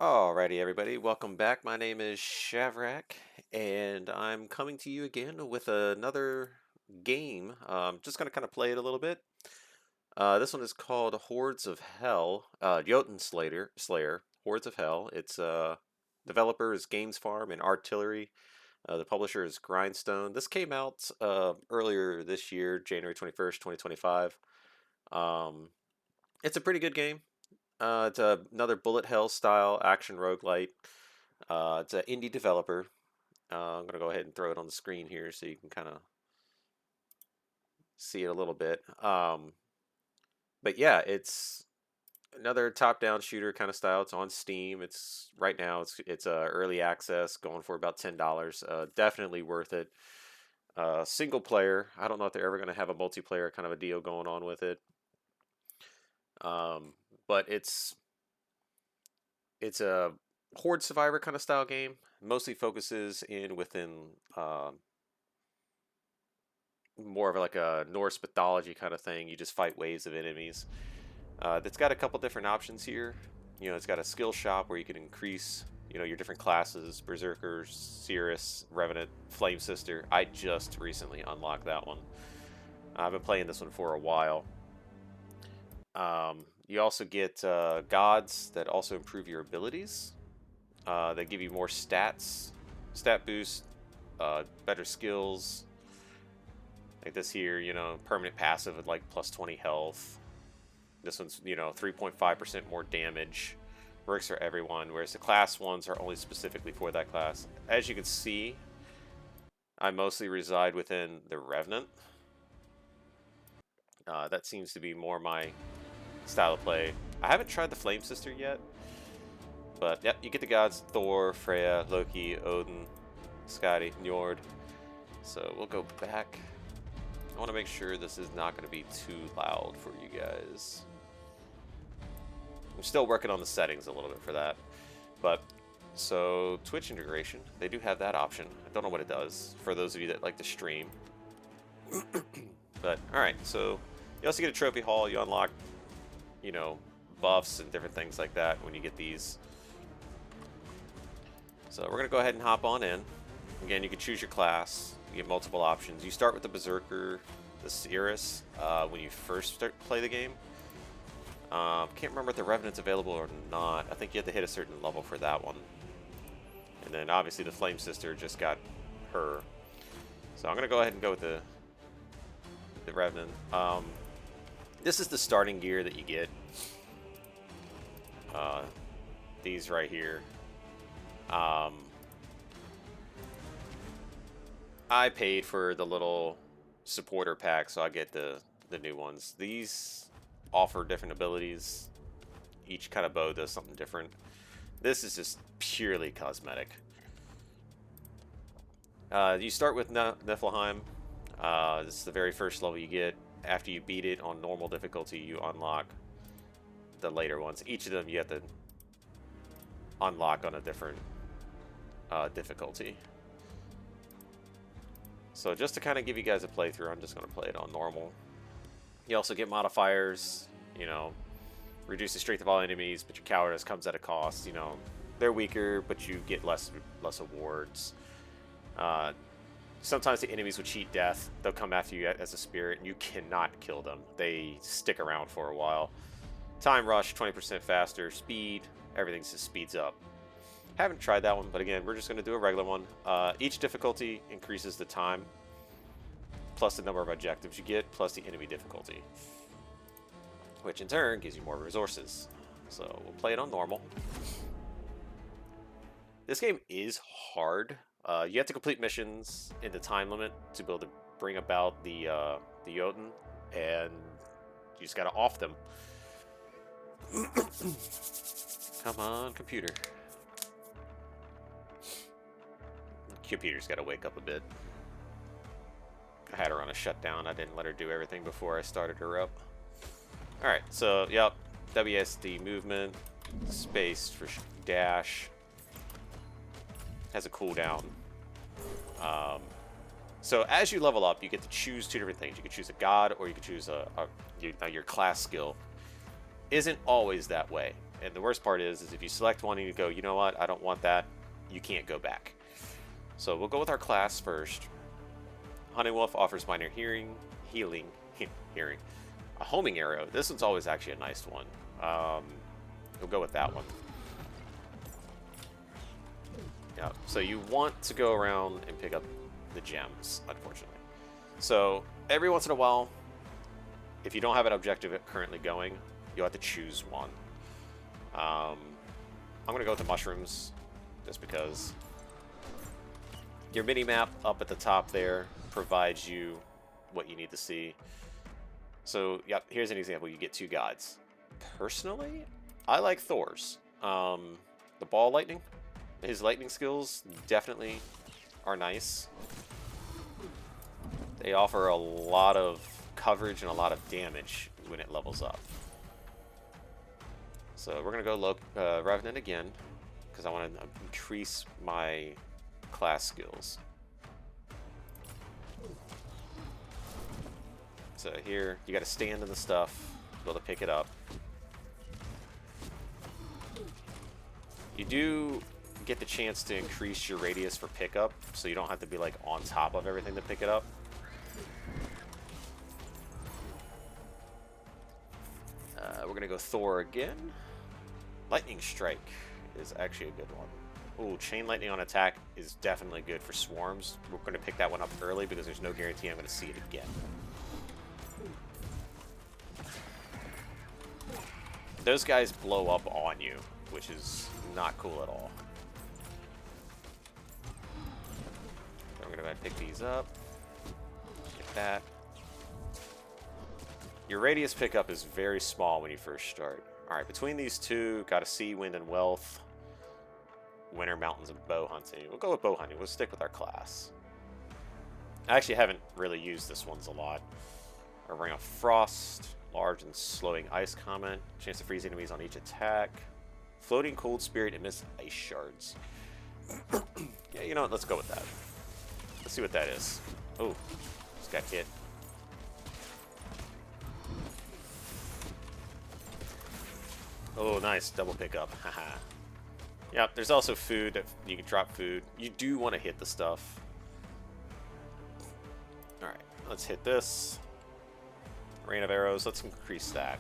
Alrighty, everybody, welcome back. My name is Shavrak, and I'm coming to you again with another game. Just going to kind of play it a little bit. This one is called Hordes of Hel, Jotunnslayer, Hordes of Hel. Its developer is Games Farm and Artillery. The publisher is Grindstone. This came out earlier this year, January 21st, 2025. Um, it's a pretty good game. It's another bullet hell style action roguelite. It's an indie developer. I'm gonna go ahead and throw it on the screen here so you can kind of see it a little bit. But yeah, it's another top-down shooter kind of style. It's on Steam. It's right now. It's early access, going for about $10. Definitely worth it. Single player. I don't know if they're ever gonna have a multiplayer kind of a deal going on with it. But it's a horde-survivor kind of style game. Mostly focuses within more of like a Norse mythology kind of thing. You just fight waves of enemies. It's got a couple different options here. You know, it's got a skill shop where you can increase, your different classes: Berserker, Cirrus, Revenant, Flame Sister. I just recently unlocked that one. I've been playing this one for a while. You also get gods that also improve your abilities. They give you more stats, stat boost, better skills. Like this here, permanent passive with like plus 20 health. This one's, 3.5% more damage. Works for everyone, whereas the class ones are only specifically for that class. As you can see, I mostly reside within the Revenant. That seems to be more my style of play. I haven't tried the Flame Sister yet, but yep, you get the gods: Thor, Freya, Loki, Odin, Skadi, Njord. So we'll go back. I want to make sure this is not going to be too loud for you guys. I'm still working on the settings a little bit for that. But, so Twitch integration, they do have that option. I don't know what it does for those of you that like to stream. But, alright, so you also get a trophy haul. You unlock, buffs and different things like that when you get these. So we're going to go ahead and hop on in. Again, you can choose your class. You get multiple options. You start with the Berserker, the Cirrus, when you first play the game. Can't remember if the Revenant's available or not. I think you have to hit a certain level for that one. And then obviously the Flame Sister just got her. So I'm going to go ahead and go with the Revenant. This is the starting gear that you get. These right here. I paid for the little supporter pack, so I get the new ones. These offer different abilities. Each kind of bow does something different. This is just purely cosmetic. You start with Niflheim. This is the very first level you get. After you beat it on normal difficulty, you unlock the later ones. Each of them you have to unlock on a different difficulty. So just to kind of give you guys a playthrough, I'm just going to play it on normal. You also get modifiers, reduce the strength of all enemies, but your cowardice comes at a cost. They're weaker, but you get less awards. Sometimes the enemies will cheat death. They'll come after you as a spirit, and you cannot kill them. They stick around for a while. Time rush, 20% faster. Speed, everything just speeds up. Haven't tried that one, but again, we're just going to do a regular one. Each difficulty increases the time, plus the number of objectives you get, plus the enemy difficulty, which in turn gives you more resources. So we'll play it on normal. This game is hard. You have to complete missions in the time limit to be able to bring about the Jotun, and you just got to off them. Come on, computer. Computer's got to wake up a bit. I had her on a shutdown. I didn't let her do everything before I started her up. Alright, so, yep. WSD movement. Space for dash. Has a cooldown. So as you level up, you get to choose two different things. You can choose a god, or you can choose your class skill. Isn't always that way. And the worst part is if you select one and you go, you know what, I don't want that, you can't go back. So we'll go with our class first. Hunting Wolf offers minor healing, hearing. A homing arrow. This one's always actually a nice one. We'll go with that one. Yeah, so you want to go around and pick up the gems, unfortunately. So every once in a while, if you don't have an objective currently going, you'll have to choose one. I'm going to go with the mushrooms, just because your mini-map up at the top there provides you what you need to see. So, yep, here's an example. You get 2 gods. Personally, I like Thor's. The ball lightning, his lightning skills definitely are nice. They offer a lot of coverage and a lot of damage when it levels up. So we're going to go Revenant again, because I want to increase my class skills. So here, you got to stand in the stuff to be able to pick it up. You do get the chance to increase your radius for pickup, so you don't have to be like on top of everything to pick it up. We're going to go Thor again. Lightning Strike is actually a good one. Ooh, Chain Lightning on attack is definitely good for swarms. We're going to pick that one up early because there's no guarantee I'm going to see it again. Those guys blow up on you, which is not cool at all. So I'm going to pick these up. Get that. Your radius pickup is very small when you first start. Alright, between these two, got a Sea, Wind, and Wealth. Winter, Mountains, and Bow Hunting. We'll go with Bow Hunting. We'll stick with our class. I actually haven't really used this ones a lot. A Ring of Frost. Large and slowing ice comment. Chance to freeze enemies on each attack. Floating cold spirit and miss ice shards. Yeah, you know what? Let's go with that. Let's see what that is. Oh, just got hit. Oh, nice. Double pickup. Haha. Yep, there's also food. That you can drop food. You do want to hit the stuff. Alright, let's hit this. Rain of arrows. Let's increase that.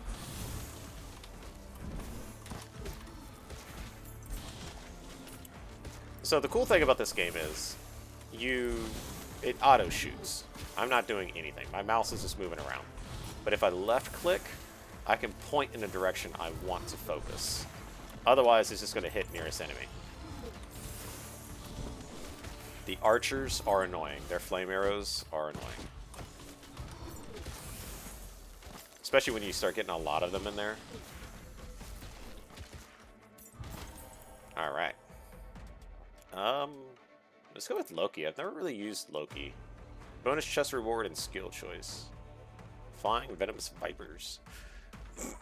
So the cool thing about this game is it auto shoots. I'm not doing anything. My mouse is just moving around. But if I left click, I can point in the direction I want to focus. Otherwise, it's just going to hit nearest enemy. The archers are annoying. Their flame arrows are annoying. Especially when you start getting a lot of them in there. Alright. Let's go with Loki. I've never really used Loki. Bonus chest reward and skill choice. Flying venomous vipers.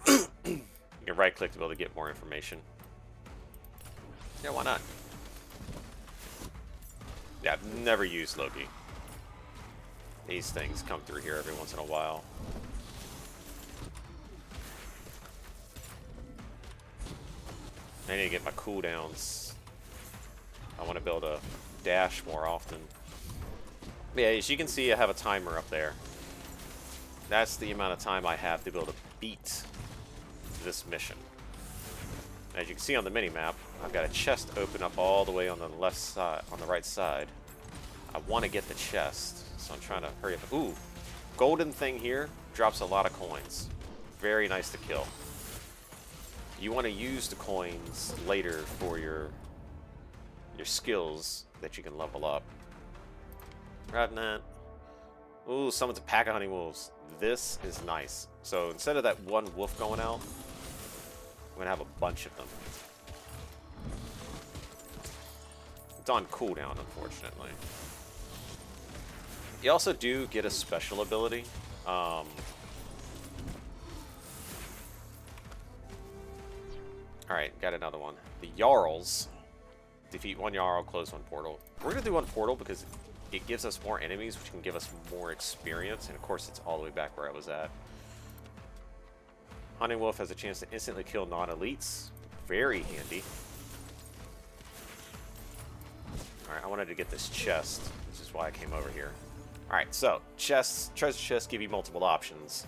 You can right click to be able to get more information. Yeah, why not? Yeah, I've never used Loki. These things come through here every once in a while. I need to get my cooldowns. I want to be able to dash more often. But yeah, as you can see, I have a timer up there. That's the amount of time I have to be able to beat this mission. As you can see on the mini-map, I've got a chest open up all the way on the left side, on the right side. I want to get the chest, so I'm trying to hurry up. Ooh, golden thing here drops a lot of coins. Very nice to kill. You want to use the coins later for your skills that you can level up. Revenant. Ooh, summons a pack of hunting wolves. This is nice. So instead of that one wolf going out, I'm going to have a bunch of them. It's on cooldown, unfortunately. You also do get a special ability. Alright, got another one. The Jarls. Defeat one Jarl, close one portal. We're going to do one portal because it gives us more enemies, which can give us more experience. And of course, it's all the way back where I was at. Hunting Wolf has a chance to instantly kill non-elites. very handy. Alright, I wanted to get this chest, which is why I came over here. Alright, so chests, treasure chests give you multiple options.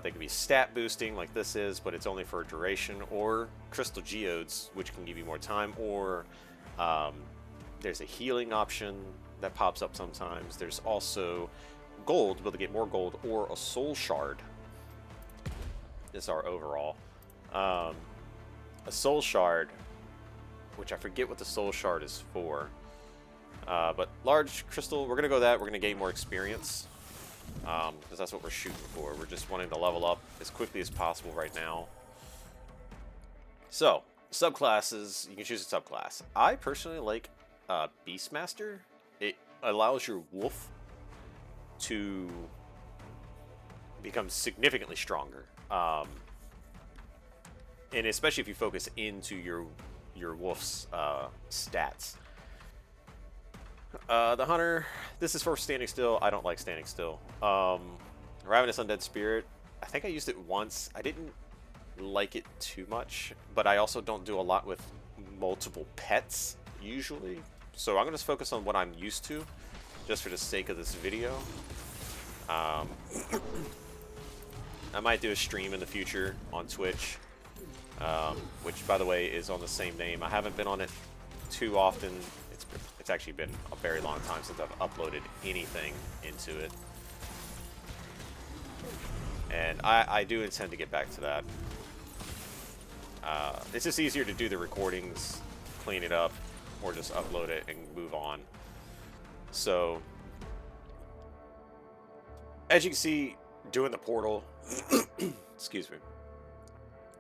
They can be stat boosting like this is, but it's only for a duration, or crystal geodes, which can give you more time, or there's a healing option that pops up sometimes. There's also gold, to be able to get more gold, or a soul shard. This is our overall. A soul shard, which I forget what the soul shard is for. But large crystal, we're going to go that. We're going to gain more experience. Because that's what we're shooting for. We're just wanting to level up as quickly as possible right now. So, subclasses, you can choose a subclass. I personally like Beastmaster. It allows your wolf to become significantly stronger. And especially if you focus into your wolf's stats. The hunter, this is for standing still. I don't like standing still. Ravenous Undead Spirit, I think I used it once. I didn't like it too much, but I also don't do a lot with multiple pets usually. So I'm going to just focus on what I'm used to, just for the sake of this video. I might do a stream in the future on Twitch, which, by the way, is on the same name. I haven't been on it too often. It's actually been a very long time since I've uploaded anything into it. And I do intend to get back to that. It's just easier to do the recordings, clean it up, or just upload it and move on. So, as you can see, doing the portal, excuse me,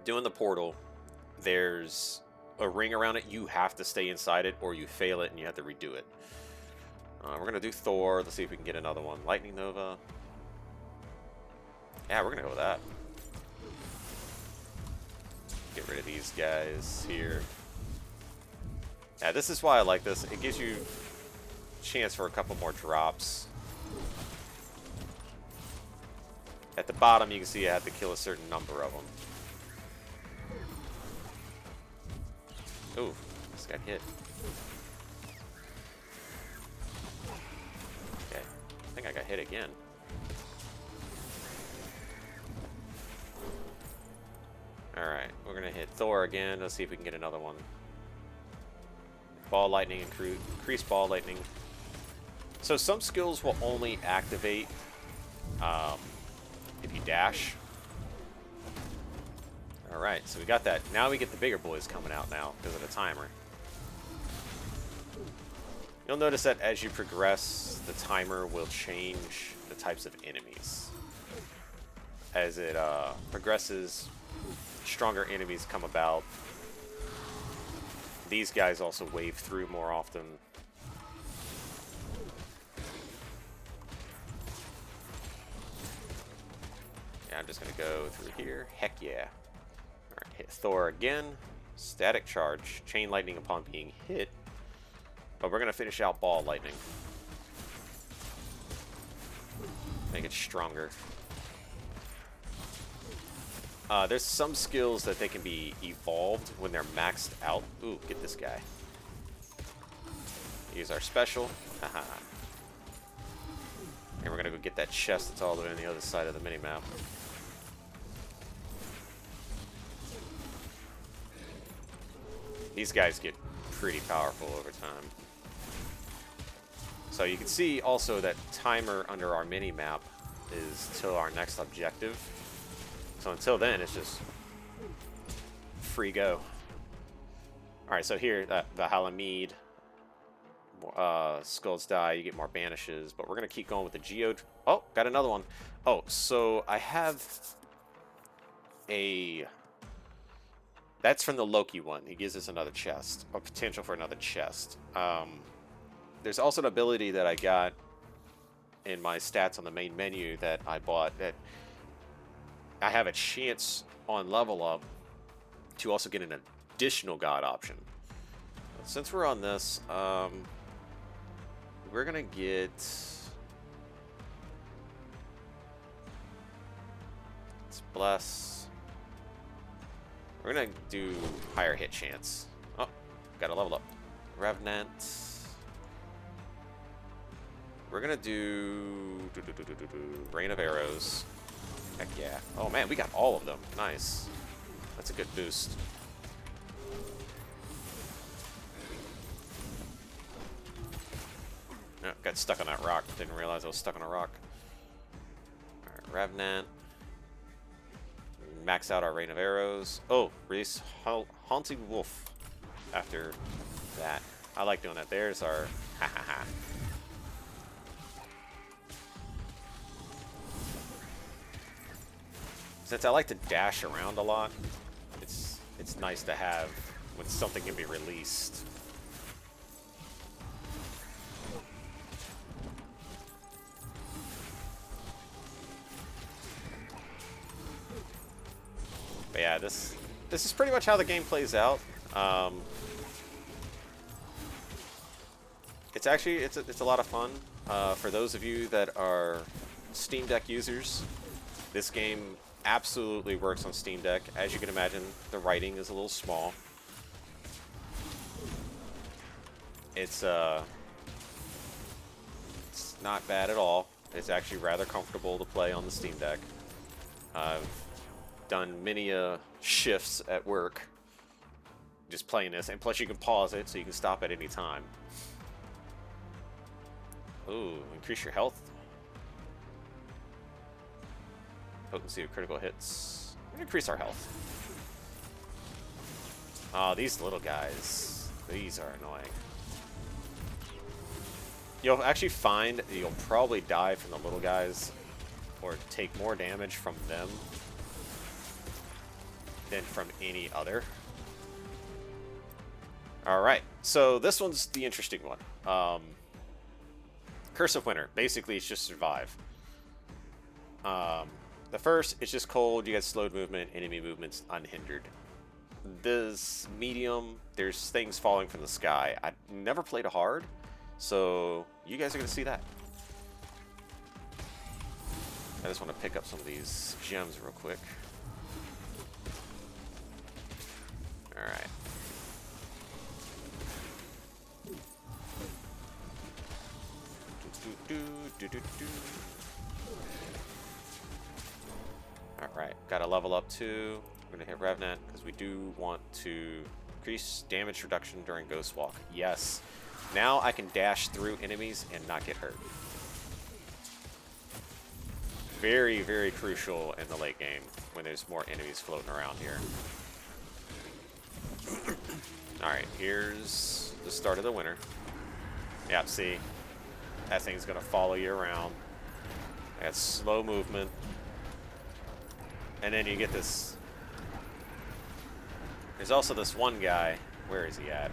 doing the portal, there's a ring around it. You have to stay inside it, or you fail it and you have to redo it. We're going to do Thor. Let's see if we can get another one. Lightning Nova. Yeah, we're going to go with that. Get rid of these guys here. Yeah, this is why I like this. It gives you a chance for a couple more drops. At the bottom, you can see I have to kill a certain number of them. Ooh, just got hit. Okay, I think I got hit again. Alright, we're gonna hit Thor again. Let's see if we can get another one. Ball lightning, increase ball lightning. So some skills will only activate if you dash. Alright, so we got that. Now we get the bigger boys coming out now because of the timer. You'll notice that as you progress, the timer will change the types of enemies. As it progresses, stronger enemies come about. These guys also wave through more often. Yeah, I'm just going to go through here. Heck yeah. Alright, hit Thor again. Static charge. Chain lightning upon being hit. But we're going to finish out ball lightning. Make it stronger. There's some skills that they can be evolved when they're maxed out. Ooh, get this guy. Use our special. Haha. And we're going to go get that chest that's all the way on the other side of the minimap. These guys get pretty powerful over time. So you can see also that timer under our mini-map is till our next objective. So until then, it's just free go. Alright, so here, the Halamede, Skulls die, you get more banishes, but we're going to keep going with the Geode. Oh, got another one. Oh, so I have a... That's from the Loki one. He gives us another chest, or potential for another chest. There's also an ability that I got in my stats on the main menu that I bought that I have a chance on level up to also get an additional god option. Since we're on this, we're gonna get... Let's bless. We're gonna do higher hit chance. Oh, gotta level up. Revenant. We're gonna do Rain of Arrows. Heck yeah. Oh man, we got all of them. Nice. That's a good boost. Oh, got stuck on that rock. Didn't realize I was stuck on a rock. Alright, Revenant. Max out our Rain of Arrows. Oh, release Haunting Wolf after that. I like doing that. There's our ha ha ha. Since I like to dash around a lot, it's nice to have when something can be released. But yeah, this is pretty much how the game plays out. It's actually it's a lot of fun. For those of you that are Steam Deck users, this game absolutely works on Steam Deck. As you can imagine, the writing is a little small. It's not bad at all. It's actually rather comfortable to play on the Steam Deck. I've done many shifts at work just playing this, and plus you can pause it so you can stop at any time. Ooh, increase your health. Potency of critical hits. Increase our health. Oh, these little guys. These are annoying. You'll actually find that you'll probably die from the little guys or take more damage from them than from any other. Alright, so this one's the interesting one. Curse of Winter. Basically, it's just survive. The first, it's just cold, you get slowed movement, enemy movement's unhindered. This medium, there's things falling from the sky. I never played a hard, so you guys are going to see that. I just want to pick up some of these gems real quick. Alright. Alright, gotta level up too. We're gonna hit Revenant because we do want to increase damage reduction during Ghost Walk. Yes. Now I can dash through enemies and not get hurt. Very, very crucial in the late game when there's more enemies floating around here. Alright, here's the start of the winter. Yep, see? That thing's gonna follow you around. I got slow movement. And then you get this... There's also this one guy. Where is he at?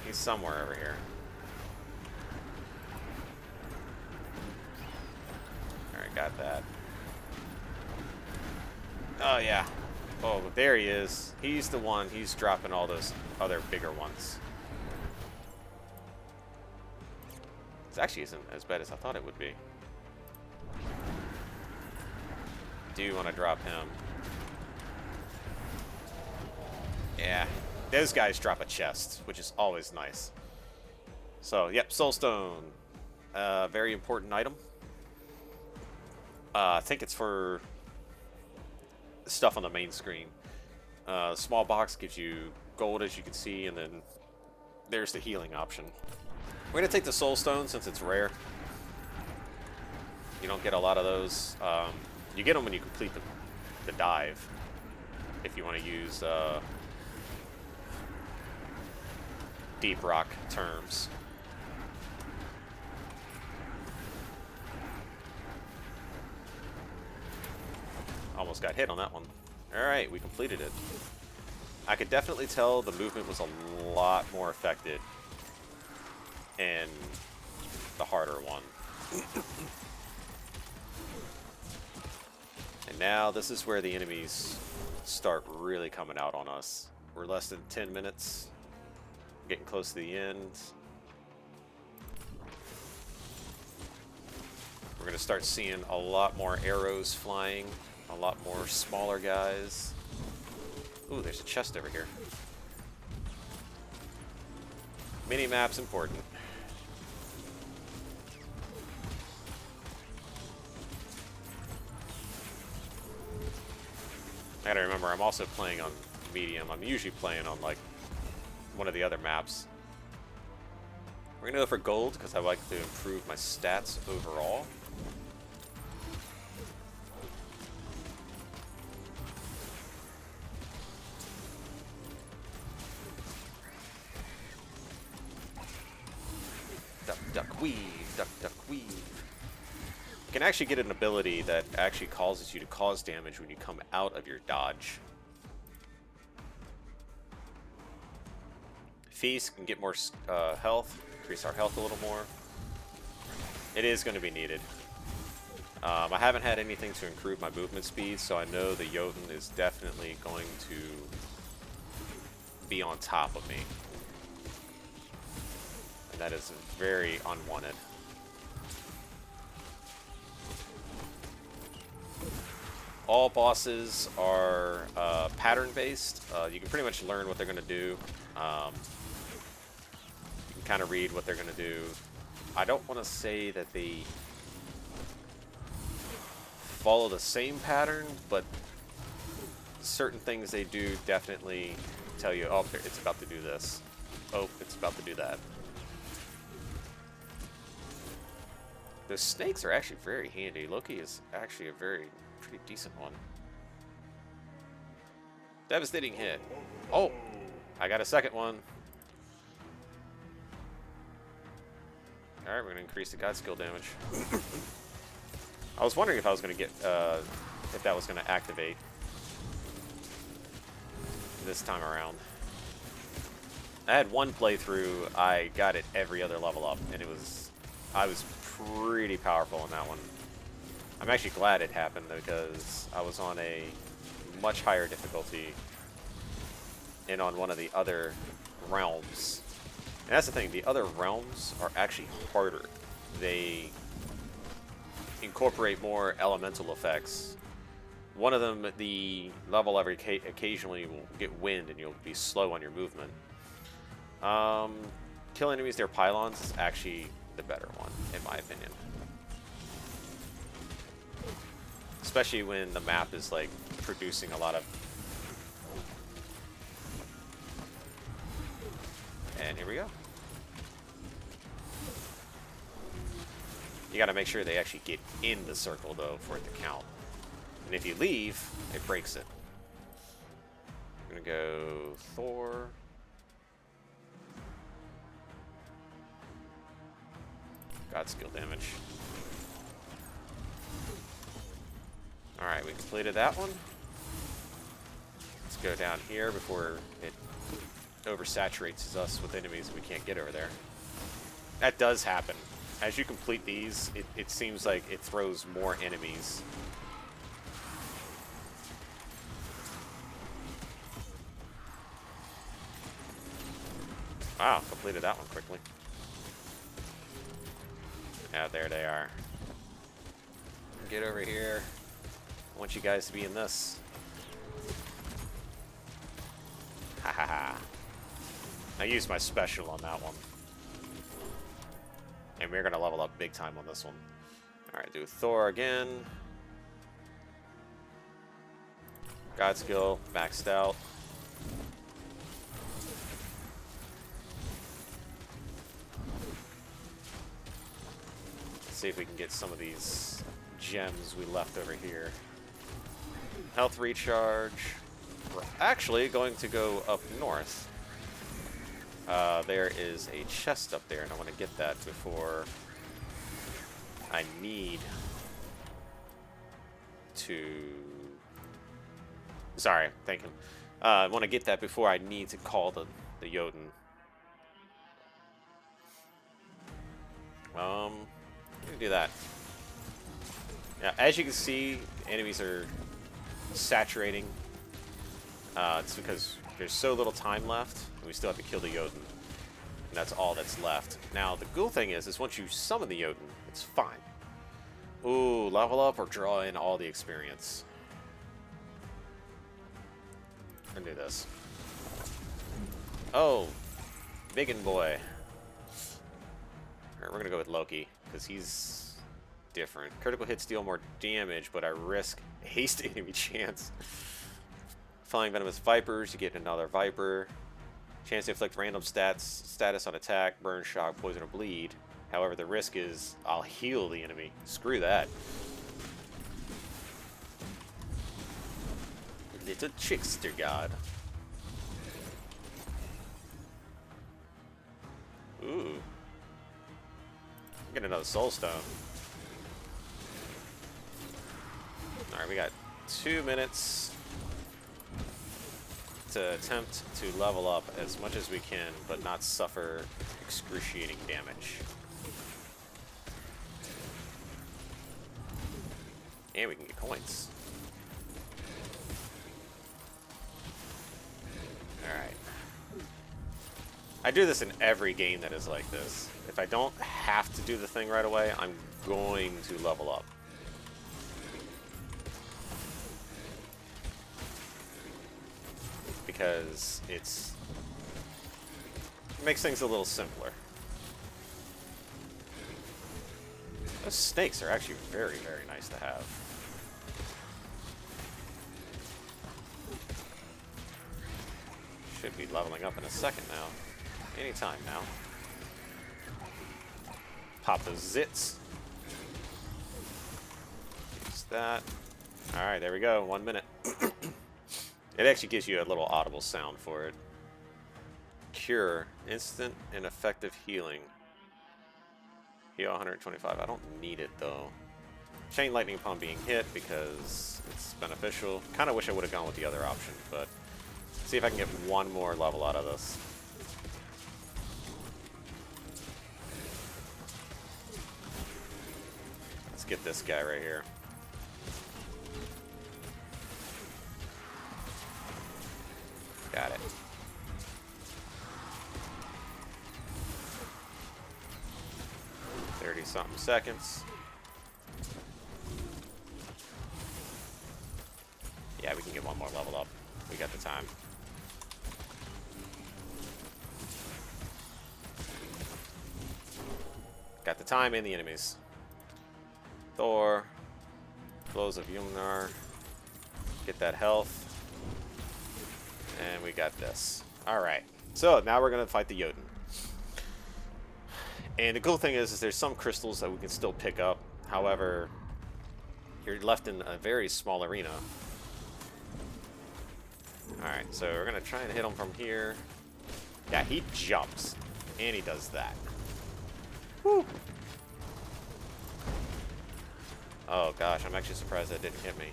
He's somewhere over here. Alright, got that. Oh, yeah. Oh, there he is. He's the one. He's dropping all those other bigger ones. It actually isn't as bad as I thought it would be. Do want to drop him. Yeah, those guys drop a chest, which is always nice. So, yep, Soulstone. Very important item. I think it's for stuff on the main screen. Small box gives you gold, as you can see, and then there's the healing option. We're going to take the Soulstone since it's rare. You don't get a lot of those. You get them when you complete the dive. If you want to use deep rock terms. Almost got hit on that one. Alright, we completed it. I could definitely tell the movement was a lot more affected in the harder one. And now this is where the enemies start really coming out on us. We're less than 10 minutes, getting close to the end. We're going to start seeing a lot more arrows flying, a lot more smaller guys. Ooh, there's a chest over here. Mini-map's important. I gotta remember, I'm also playing on medium. I'm usually playing on, like, one of the other maps. We're gonna go for gold, because I like to improve my stats overall. Duck, duck, weave, duck, duck, weave. You can actually get an ability that actually causes you to cause damage when you come out of your dodge. Feast can get more health, increase our health a little more. It is going to be needed. I haven't had anything to improve my movement speed, so I know the Jotun is definitely going to be on top of me. And that is very unwanted. All bosses are pattern-based. You can pretty much learn what they're going to do. You can kind of read what they're going to do. I don't want to say that they follow the same pattern, but certain things they do definitely tell you, oh, it's about to do this. Oh, it's about to do that. Those snakes are actually very handy. Loki is actually a pretty decent one. Devastating hit. Oh, I got a second one. Alright, we're going to increase the god skill damage. I was wondering if I was going to get, if that was going to activate this time around. I had one playthrough, I got it every other level up, and I was pretty powerful in that one. I'm actually glad it happened because I was on a much higher difficulty and on one of the other realms. And that's the thing, the other realms are actually harder. They incorporate more elemental effects. One of them, the level occasionally will get wind and you'll be slow on your movement. Kill enemies near pylons is actually the better one, in my opinion. Especially when the map is like producing a lot of... And here we go. You gotta make sure they actually get in the circle though for it to count. And if you leave, it breaks it. I'm gonna go Thor. God skill damage. Alright, we completed that one. Let's go down here before it oversaturates us with enemies we can't get over there. That does happen. As you complete these, it seems like it throws more enemies. Wow, completed that one quickly. Yeah, there they are. Get over here. I want you guys to be in this. Ha ha ha. I used my special on that one. And we're going to level up big time on this one. Alright, do Thor again. God skill, maxed out. Let's see if we can get some of these gems we left over here. Health recharge. We're actually going to go up north. There is a chest up there, and I want to get that before I need to... Sorry, thinking. I want to get that before I need to call the Jotun. Let me do that. Now, as you can see, enemies are saturating. It's because there's so little time left, and we still have to kill the Jotun. And that's all that's left. Now, the cool thing is once you summon the Jotun, it's fine. Ooh, level up or draw in all the experience. gonna do this. Oh, biggin boy. Alright, we're gonna go with Loki, because he's different. Critical hits deal more damage, but I risk haste enemy chance. Flying Venomous Vipers, you get another Viper. Chance to inflict random status on attack, burn, shock, poison, or bleed. However, the risk is I'll heal the enemy. Screw that. Little trickster god. Ooh. Get another soul stone. Alright, we got 2 minutes to attempt to level up as much as we can, but not suffer excruciating damage. And we can get coins. Alright. I do this in every game that is like this. If I don't have to do the thing right away, I'm going to level up. Because it makes things a little simpler. Those snakes are actually very, very nice to have. Should be leveling up in a second now. Anytime now. Pop those zits. Use that. Alright, there we go. 1 minute. It actually gives you a little audible sound for it. Cure. Instant and effective healing. Heal 125. I don't need it, though. Chain lightning upon being hit because it's beneficial. Kind of wish I would have gone with the other option, but see if I can get one more level out of this. Let's get this guy right here. Got it. Something seconds. Yeah, we can get one more level up. We got the time. Got the time and the enemies. Thor. Blows of Yumnar. Get that health. And we got this. Alright. So, now we're going to fight the Jotun. And the cool thing is there's some crystals that we can still pick up. However, you're left in a very small arena. Alright, so we're going to try and hit him from here. Yeah, he jumps. And he does that. Woo! Oh gosh, I'm actually surprised that didn't hit me.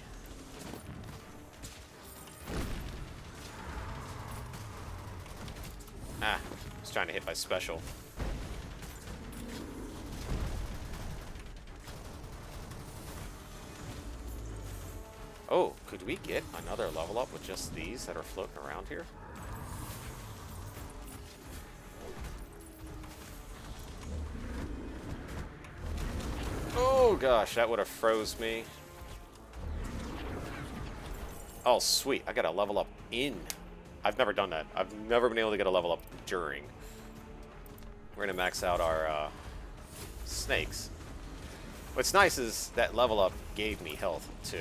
Ah, I was trying to hit my special. Oh, could we get another level up with just these that are floating around here? Oh gosh, that would have froze me. Oh sweet, I got a level up in. I've never done that. I've never been able to get a level up during. We're gonna max out our snakes. What's nice is that level up gave me health too.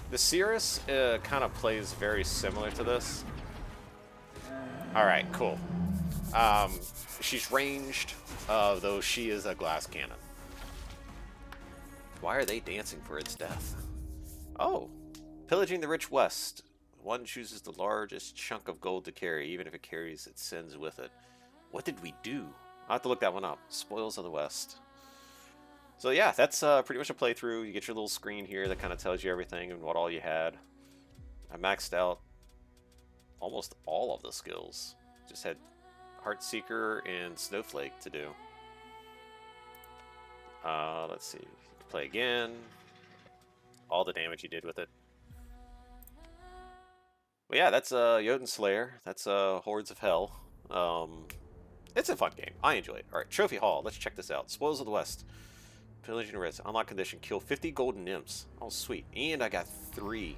The Cirrus kind of plays very similar to this. Alright, cool. She's ranged, though she is a glass cannon. Why are they dancing for its death? Oh, pillaging the rich west. One chooses the largest chunk of gold to carry, even if it carries its sins with it. What did we do? I'll have to look that one up. Spoils of the West. So yeah, that's pretty much a playthrough. You get your little screen here that kind of tells you everything and what all you had. I maxed out almost all of the skills. Just had Heartseeker and Snowflake to do. Let's see. Play again. All the damage you did with it. But yeah, that's Jotunnslayer. That's Hordes of Hel. It's a fun game. I enjoy it. All right, Trophy Hall. Let's check this out. Spoils of the West. Pillage and Reds. Unlock condition. Kill 50 golden imps. Oh, sweet. And I got 3.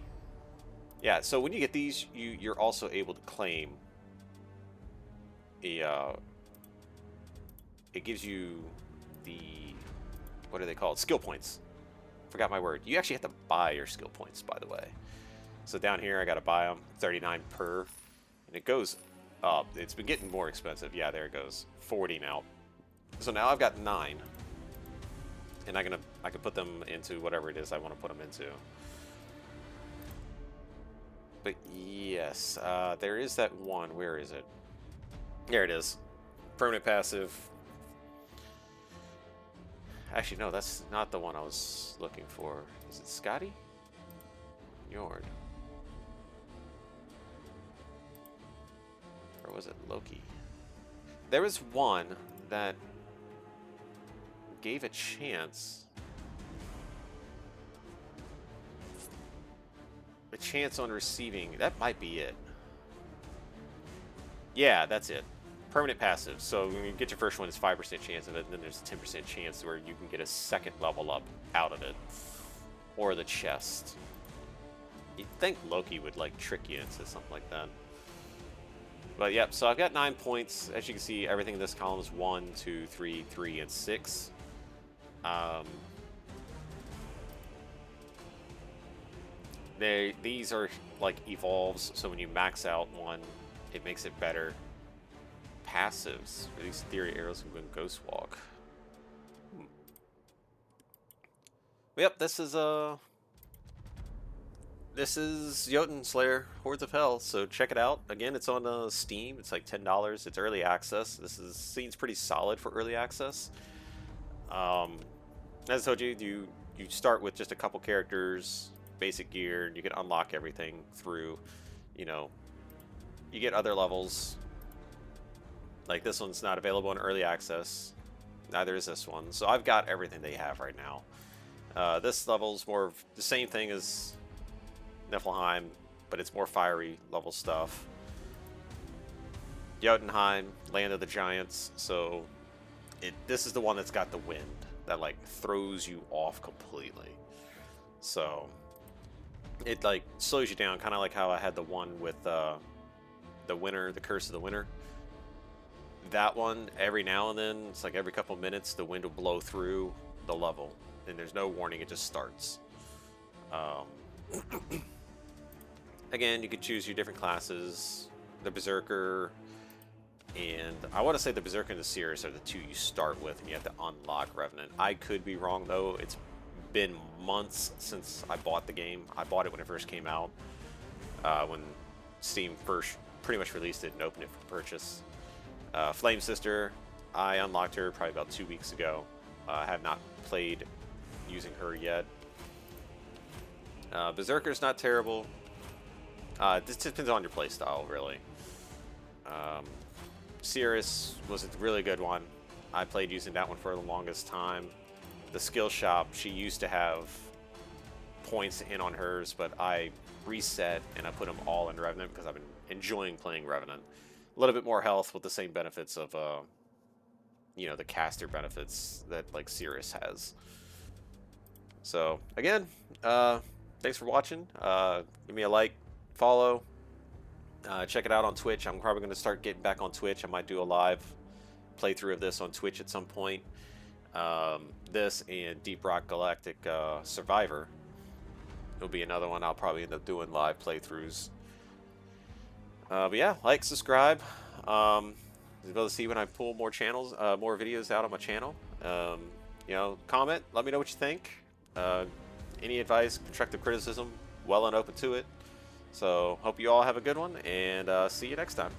Yeah, so when you get these, you're also able to claim a, it gives you the, what are they called? Skill points. Forgot my word. You actually have to buy your skill points, by the way. So down here, I got to buy them, 39 per, and it goes up. It's been getting more expensive. Yeah, there it goes, 40 now. So now I've got 9, and I can put them into whatever it is I want to put them into. But yes, there is that one. Where is it? There it is. Permanent passive. Actually, no, that's not the one I was looking for. Is it Scotty? Njord. Or was it Loki? There was one that gave a chance. A chance on receiving. That might be it. Yeah, that's it. Permanent passive. So when you get your first one, it's 5% chance of it, and then there's a 10% chance where you can get a second level up out of it. Or the chest. You'd think Loki would like trick you into something like that. But yep, so I've got 9 points. As you can see, everything in this column is 1, 2, 3, 3, and 6. These are like evolves, so when you max out one, it makes it better. Passives. Release theory arrows and ghost walk. Yep, this is Jotunnslayer, Hordes of Hel. So check it out. Again, it's on Steam. It's like $10. It's early access. Seems pretty solid for early access. As I told you, you start with just a couple characters, basic gear, and you can unlock everything through, you know, you get other levels. Like this one's not available in early access. Neither is this one. So I've got everything they have right now. This level's more of the same thing as Niflheim, but it's more fiery level stuff. Jotunheim, Land of the Giants. So this is the one that's got the wind that like throws you off completely. So it like slows you down, kind of like how I had the one with the winter, the Curse of the Winter. That one, every now and then, it's like every couple minutes, the wind will blow through the level, and there's no warning; it just starts. Again, you can choose your different classes. The Berserker, and I want to say the Berserker and the Seeress are the 2 you start with, and you have to unlock Revenant. I could be wrong though. It's been months since I bought the game. I bought it when it first came out, when Steam first pretty much released it and opened it for purchase. Flame Sister, I unlocked her probably about 2 weeks ago. I have not played using her yet. Berserker's not terrible. This depends on your playstyle, really. Seeress was a really good one. I played using that one for the longest time. The skill shop, she used to have points in on hers, but I reset and I put them all in Revenant because I've been enjoying playing Revenant. A little bit more health with the same benefits of, you know, the caster benefits that like Seeress has. So again, thanks for watching. Give me a like, follow. Check it out on Twitch. I'm probably going to start getting back on Twitch. I might do a live playthrough of this on Twitch at some point. This and Deep Rock Galactic Survivor will be another one I'll probably end up doing live playthroughs. But yeah, like, subscribe. You'll be able to see when I pull more channels, more videos out on my channel. You know, comment, let me know what you think. Any advice, constructive criticism, well and open to it. So hope you all have a good one, and see you next time.